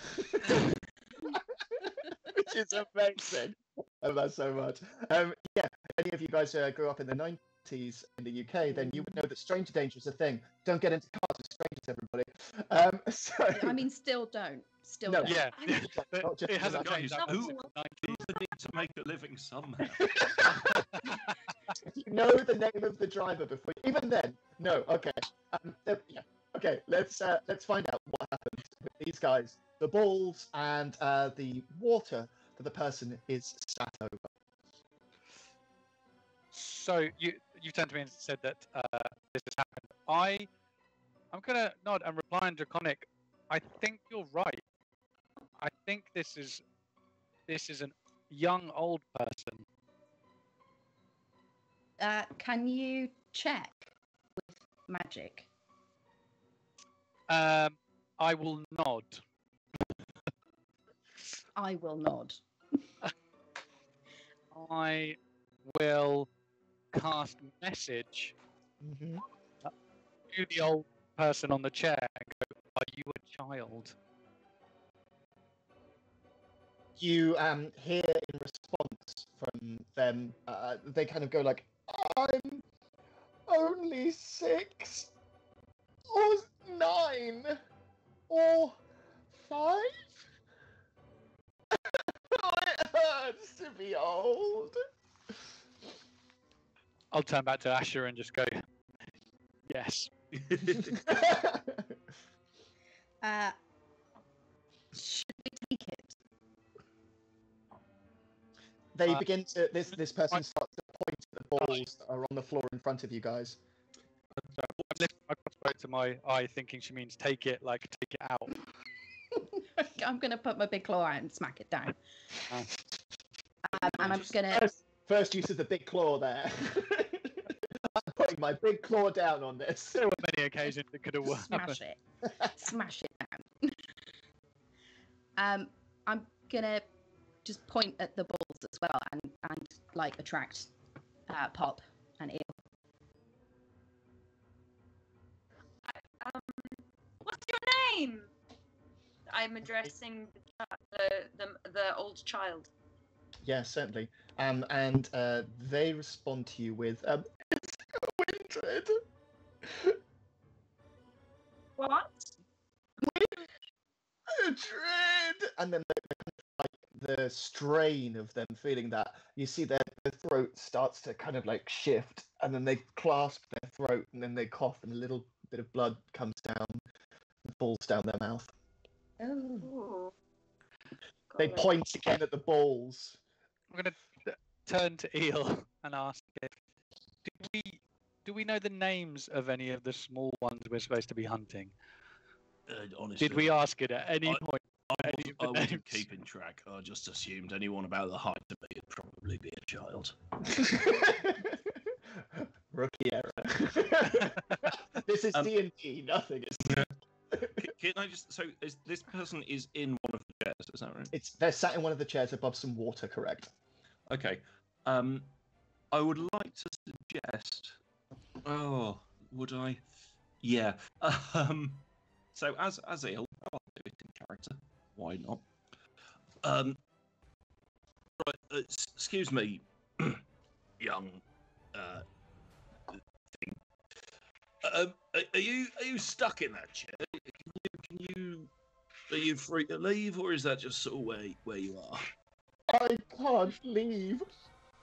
Which is amazing. I love that so much. Yeah, if any of you guys grew up in the 90s in the UK, then you would know that stranger danger is a thing. Don't get into cars with strangers, everybody. So... I mean, still don't. Still No. don't. Yeah, Not just it hasn't for changed. that. Who's the need to make a living somehow? You know the name of the driver before. Even then, no. Okay. Yeah. Okay. Let's find out what happened with these guys. The balls and the water that the person is sat over. So you turned to me and said that this has happened. I'm gonna nod and reply in Draconic. I think you're right. I think this is an young old person. Can you check with magic? I will nod. I will nod. I will cast message Mm-hmm. to the old person on the chair and go, "Are you a child?" You hear in response from them, they kind of go like, "I'm only 6 or 9 or 5. Oh, it hurts to be old." I'll turn back to Asha and just go, "Yes." Should we take it? They begin to. This person starts to point at the balls that are on the floor in front of you guys. I'm lifting my crossbow to my eye, thinking she means take it, like take it out. I'm going to put my big claw out and smack it down. Uh. And I'm going to... First use of the big claw there. I'm putting my big claw down on this. There were many occasions it could have worked. Smash it. Smash it down. I'm going to just point at the balls as well and like attract Pop and Eel. What's your name? I'm addressing the old child. Yeah, certainly. And they respond to you with, "Windred." What? Windred! And then the strain of them feeling that, you see their throat starts to kind of like shift, and then they clasp their throat, and then they cough, and a little bit of blood comes down and falls down their mouth. Oh. Ooh. They Got it. point again at the balls. I'm going to turn to Eel and ask if do we know the names of any of the small ones we're supposed to be hunting? Honestly, Did we ask it at any point? I wasn't keeping track. I just assumed anyone about the height of me would probably be a child. Rookie error. This is D&D. Nothing is. Can I just? So, this person is in one of the chairs? Is that right? They're sat in one of the chairs above some water. Correct. Okay. I would like to suggest. Oh, would I? Yeah. So as ill, I'll do it in character. Why not? Right. Excuse me, young thing. Are you stuck in that chair? Are you free to leave, or is that just sort of where you are? I can't leave.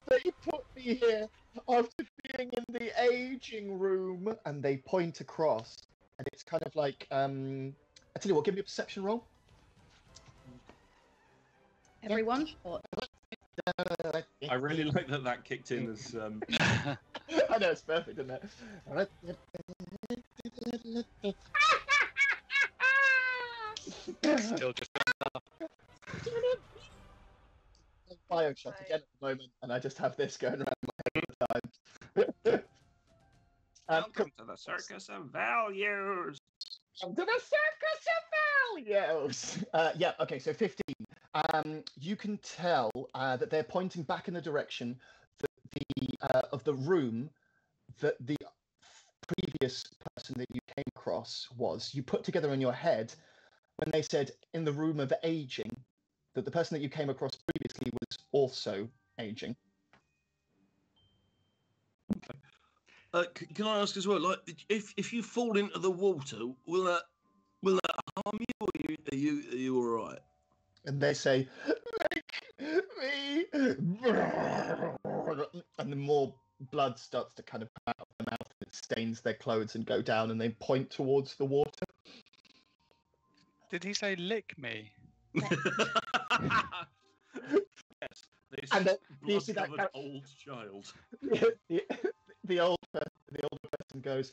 They put me here after being in the aging room, and they point across, and it's kind of like I tell you what, give me a perception roll. Everyone? Or... I really like that kicked in as. I know, it's perfect, isn't it? Still just Bioshock again at the moment, and I just have this going around my head all the time. Welcome to the circus of values. Come to the circus of values. Yeah. Okay. So 15. You can tell that they're pointing back in the direction that of the room that the previous person that you came across was. You put together in your head when they said in the room of aging that the person that you came across previously was also aging. Can I ask as well, like, if you fall into the water, will that harm you, or are you all right? And they say, "Make me," and the more blood starts to kind of come out of their mouth, and it stains their clothes and go down, and they point towards the water. Did he say lick me? Yes. This And you see that blood-covered old child. the older person goes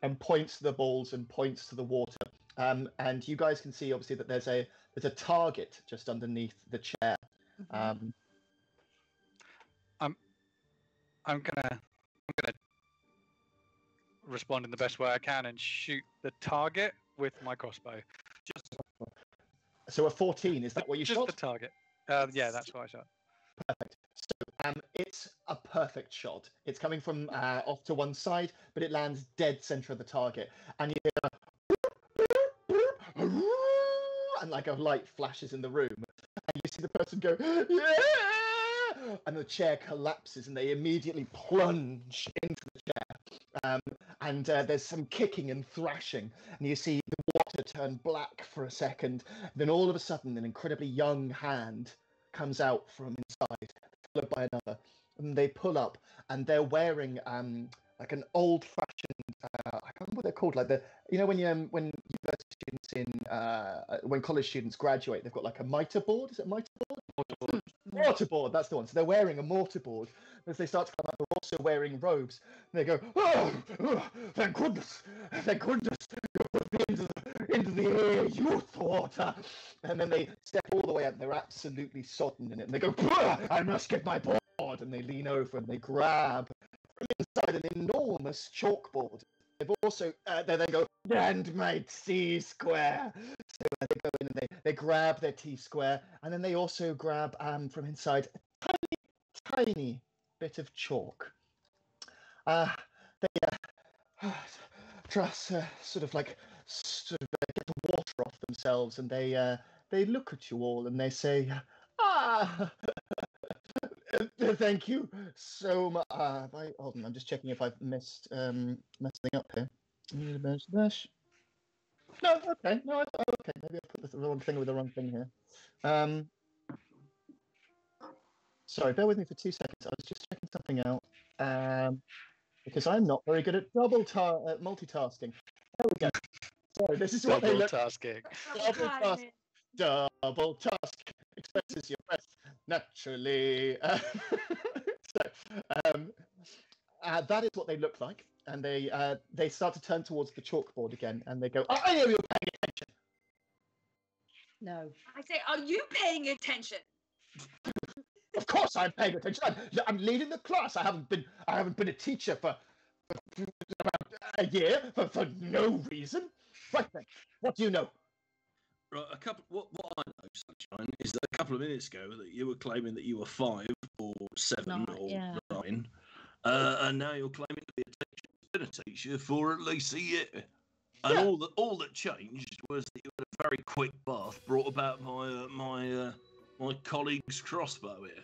and points to the balls and points to the water. And you guys can see obviously that there's a target just underneath the chair. I'm gonna respond in the best way I can and shoot the target with my crossbow. So a 14, is that what you Just shot? the target. Yeah, that's what I shot. Perfect. So it's a perfect shot. It's coming from off to one side, but it lands dead center of the target. And you hear and like a light flashes in the room. And you see the person go, yeah! And the chair collapses and they immediately plunge into the chair. And there's some kicking and thrashing. And you see the water turn black for a second. Then all of a sudden, an incredibly young hand comes out from inside, followed by another. And they pull up, and they're wearing like an old-fashioned. I can't remember what they're called. Like when university students when college students graduate, they've got like a mitre board. Is it mitre board? Mortarboard, that's the one. So they're wearing a mortarboard. As they start to come up, they're also wearing robes. And they go, oh, thank goodness, you put me into the air, youth water. And then they step all the way up. They're absolutely sodden in it. And they go, I must get my board. And they lean over and they grab from inside an enormous chalkboard. They've also, they then go, and my T-square. So they go in and they grab their T-square, and then they also grab from inside a tiny bit of chalk. They sort of get the water off themselves, and they look at you all and they say, thank you so much. Hold on, I'm just checking if I've messed something up here. No, okay. No, okay. Maybe I put the wrong thing with the wrong thing here. Sorry, bear with me for 2 seconds. I was just checking something out. Because I'm not very good at multitasking. There we go. Sorry, this is what they look. Tasking. Double task expresses your breath naturally. That is what they look like, and they start to turn towards the chalkboard again, and they go, "I know you're paying attention. No. I say, are you paying attention? Of course I'm paying attention. I'm leading the class. I haven't been a teacher for about a year for no reason. Right then, what do you know? Right, what I know, Sunshine, is that a couple of minutes ago that you were claiming that you were 5 or 7 or 9, and now you're claiming to be a teacher. You've been a teacher for at least a year. And all that changed was that you had a very quick bath brought about by my colleague's crossbow here.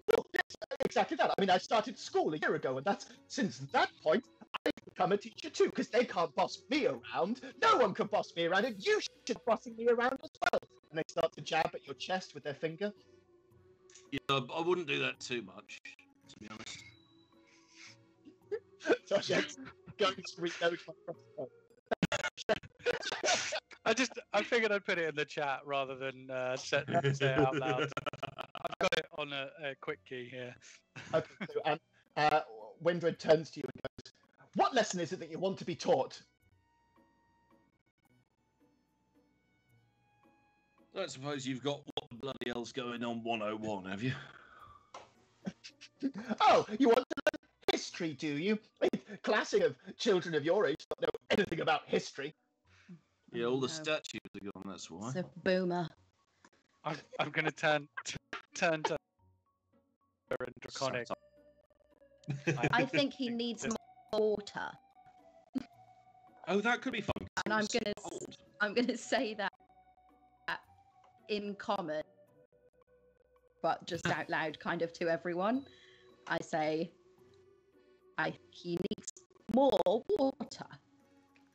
Well, yes, exactly that. I mean, I started school a year ago, and since that point, I've become a teacher too, because they can't boss me around. No one can boss me around, and you should be bossing me around as well. And they start to jab at your chest with their finger. Yeah, I wouldn't do that too much, to be honest. So yes, going to reload my crossbow. I figured I'd put it in the chat rather than say it out loud. I've got it on a quick key here. Okay, so Windred turns to you and goes, "What lesson is it that you want to be taught?" I suppose you've got what the bloody hell's going on 101, have you? Oh, you want to learn history, do you? Classic of children of your age don't know anything about history. Yeah, all the statues are gone, that's why. It's a boomer. I'm going to turn to and draconic. I think he needs more water. Oh, that could be fun. And I'm gonna say that in common, but just out loud, kind of to everyone. I say, he needs more water,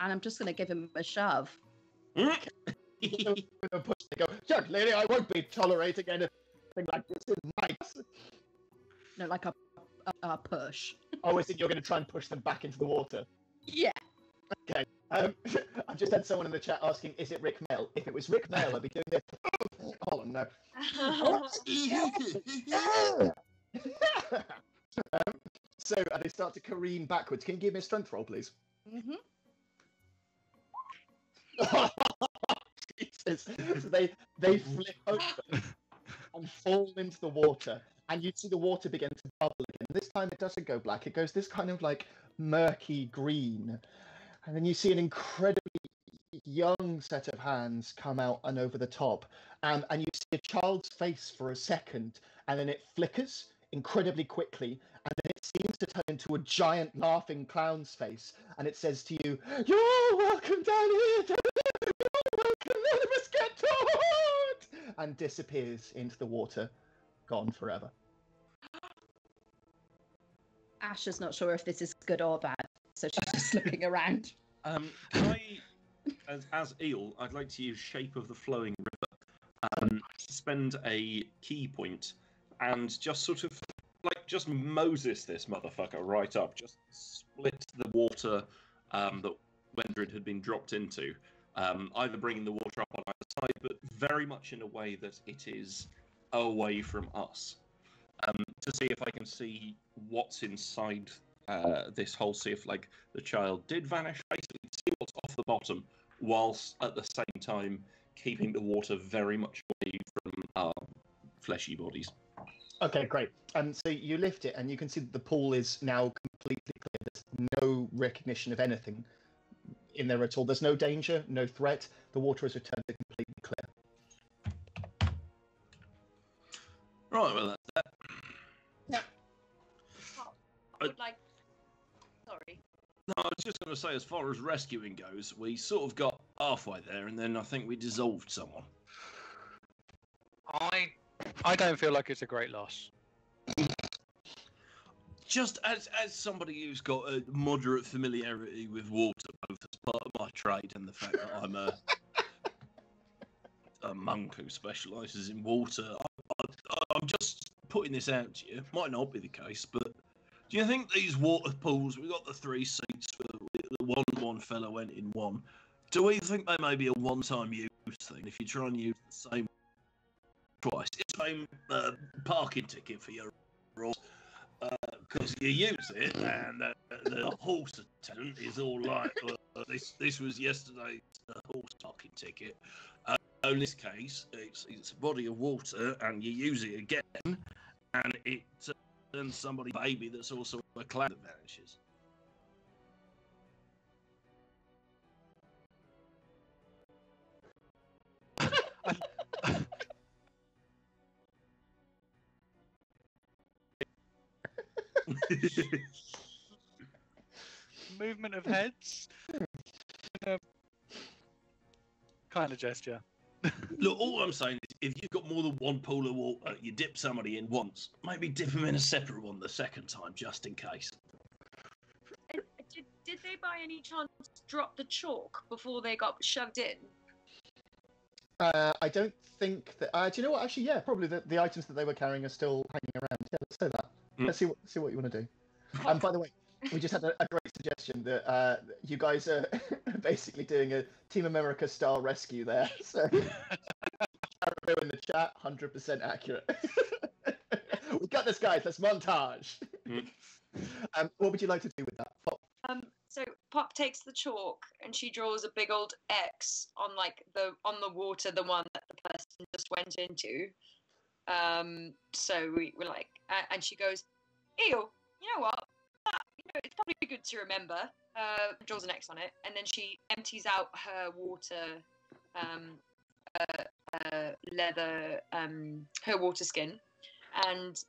and I'm just gonna give him a shove. Push, they go, "Young lady, I won't be tolerating anything like this in my class." No, like a push. Oh, is it you're going to try and push them back into the water? Yeah. Okay. I've just had someone in the chat asking, "Is it Rick Mel?" If it was Rick Mel, I'd be doing this. Oh no. So they start to careen backwards. Can you give me a strength roll, please? Mm-hmm. Jesus. So they flip over and fall into the water, and you see the water begin to bubble again. This time it doesn't go black; it goes this kind of like murky green, and then you see an incredibly young set of hands come out and over the top, and you see a child's face for a second, and then it flickers incredibly quickly, and then it seems to turn into a giant laughing clown's face, and it says to you, "You're welcome down here, you're welcome, none of us get taught," and disappears into the water, gone forever. Asha's not sure if this is good or bad, so she's just looking around. Can I, as Eel, I'd like to use Shape of the Flowing River, spend a key point, and just sort of, just Moses this motherfucker right up, just split the water that Wendred had been dropped into, either bringing the water up on either side, but very much in a way that it is away from us, to see if I can see what's inside this hole, see if the child did vanish, basically see what's off the bottom, whilst at the same time keeping the water very much away from our fleshy bodies. Okay, great. So you lift it, and you can see that the pool is now completely clear. There's no recognition of anything in there at all. There's no danger, no threat. The water has returned to completely clear. Right, well, that's that. I would like. Sorry. No, I was just going to say, as far as rescuing goes, we sort of got halfway there, and then I think we dissolved someone. I don't feel like it's a great loss. Just as somebody who's got a moderate familiarity with water, both as part of my trade and the fact that I'm a monk who specialises in water, I'm just putting this out to you. Might not be the case, but do you think these water pools, we've got the 3 seats, the one fella went in one, do we think they may be a one-time use thing if you try and use the same twice? It's the same parking ticket for your rules, because you use it, and the horse attendant is all like, this was yesterday's horse parking ticket. in this case, it's a body of water, and you use it again, and it turns somebody baby that's also a cloud that vanishes. Movement of heads. Kind of gesture. Look, all I'm saying is, if you've got more than one pool of water, you dip somebody in once. Maybe dip them in a separate one the second time, just in case. Did they by any chance drop the chalk before they got shoved in? I don't think that. Do you know what? Actually, yeah, probably the items that they were carrying are still hanging around. Yeah, let's say that. Let's see what you want to do. By the way, we just had a great suggestion that you guys are basically doing a Team America style rescue there. So, in the chat, 100% accurate. We got this, guys. Let's montage. What would you like to do with that? Pop? So Pop takes the chalk and she draws a big old X on the water, the one that the person just went into. So we're like, and she goes, "Ew, you know what? It's probably good to remember." Draws an X on it, and then she empties out her water, leather, her water skin, and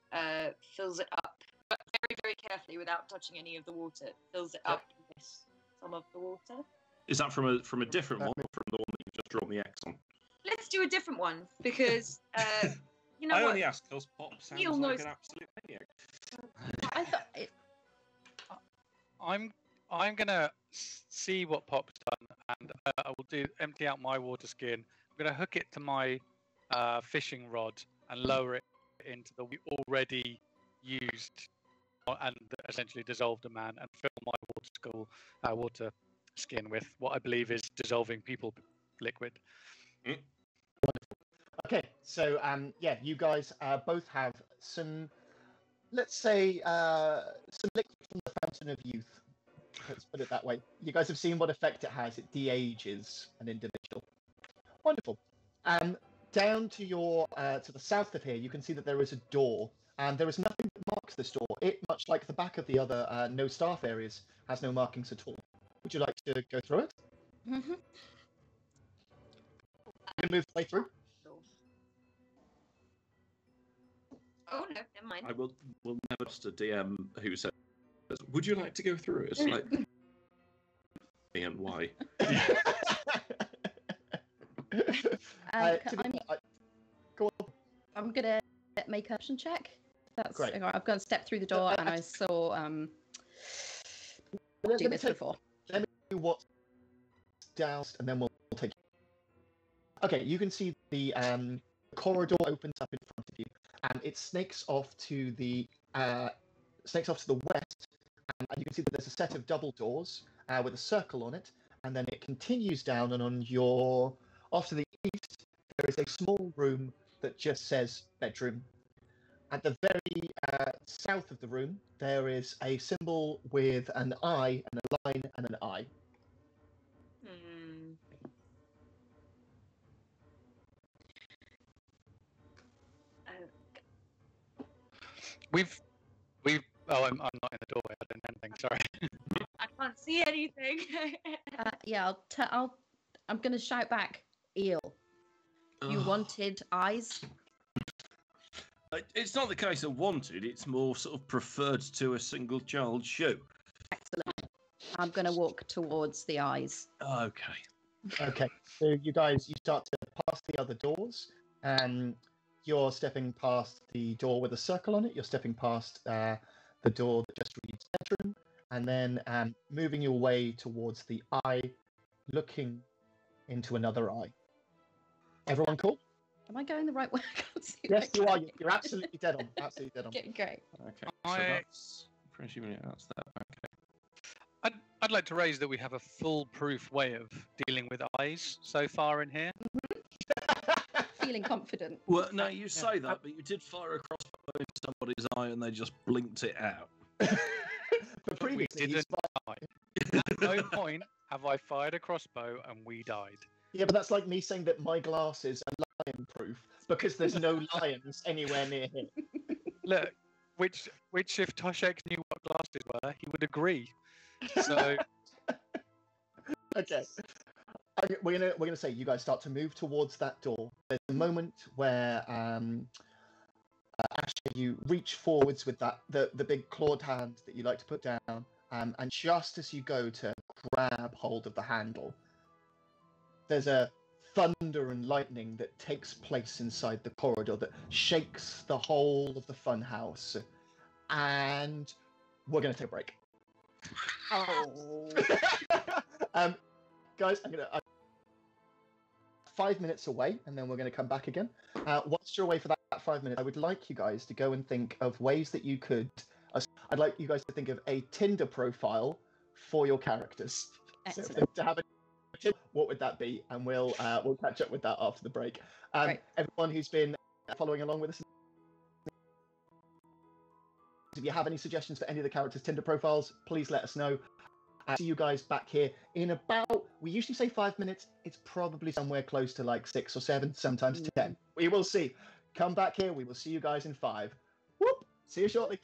fills it up, but very, very carefully without touching any of the water. Fills it up with some of the water. Is that from a different one, or from the one that you've just drawn the X on? Let's do a different one because you know I what? only ask because Pop sounds Neil like knows- an absolute maniac. I thought it, I'm gonna see what Pop's done, and I will empty out my water skin. I'm gonna hook it to my fishing rod and lower it into the already used and essentially dissolved a man, and fill my water skin with what I believe is dissolving people liquid. Okay, so yeah, you guys both have some, let's say, some liquid from the Fountain of Youth. Let's put it that way. You guys have seen what effect it has. It de-ages an individual. Wonderful. Down to your to the south of here, you can see that there is a door, and there is nothing that marks this door. It, much like the back of the other no staff areas, has no markings at all. Would you like to go through it? mm-hmm. You can move the way through. Oh no, never mind. I will never trust a DM who says, "Would you like to go through it?" It's like, and why? Go on. I'm gonna make a perception check. That's Great. all right. I've gone step through the door and I saw Let do me this take before. what's doused, and then we'll take. Okay, you can see the corridor opens up in front of you, and it snakes off to the west, and you can see that there's a set of double doors with a circle on it, and then it continues down, and off to the east there is a small room that just says bedroom. At the very south of the room, there is a symbol with an eye and a line and an eye. We've. Oh, I'm not in the doorway. I don't know anything. Sorry. I can't see anything. Yeah, I'm gonna shout back, Eel. You wanted eyes? It's not the case of wanted. It's more sort of preferred to a single child shoe. Excellent. I'm gonna walk towards the eyes. Okay. Okay, so you start to pass the other doors. You're stepping past the door with a circle on it. You're stepping past the door that just reads bedroom, and then moving your way towards the eye, looking into another eye. Everyone cool? Am I going the right way? I can't see. Yes, you are. You're absolutely dead on. Absolutely dead on. Okay, great. Okay. So that's presumably that's that. Okay. I'd like to raise that we have a foolproof way of dealing with eyes so far in here. Feeling confident. Well, no, you say that, but you did fire a crossbow into somebody's eye, and they just blinked it out. But previously, didn't die. At no point have I fired a crossbow and we died. Yeah, but that's like me saying that my glasses are lion-proof because there's no lions anywhere near here. Look, which if Toshek knew what glasses were, he would agree. So Okay. We're gonna say you guys start to move towards that door. There's a moment where Asha, you reach forwards with that the big clawed hand that you like to put down, and just as you go to grab hold of the handle, there's a thunder and lightning that takes place inside the corridor that shakes the whole of the funhouse, and we're gonna take a break. Oh. Guys, I'm 5 minutes away, and then we're going to come back again. Whilst you're away for that 5 minutes, I would like you guys to go and think of ways that you could. I'd like you guys to think of a Tinder profile for your characters. Excellent. So to have a Tinder, what would that be? And we'll catch up with that after the break. Right. Everyone who's been following along with us, if you have any suggestions for any of the characters' Tinder profiles, please let us know. See you guys back here in about, we usually say 5 minutes. It's probably somewhere close to like 6 or 7, sometimes 10. We will see. Come back here. We will see you guys in 5. Whoop. See you shortly.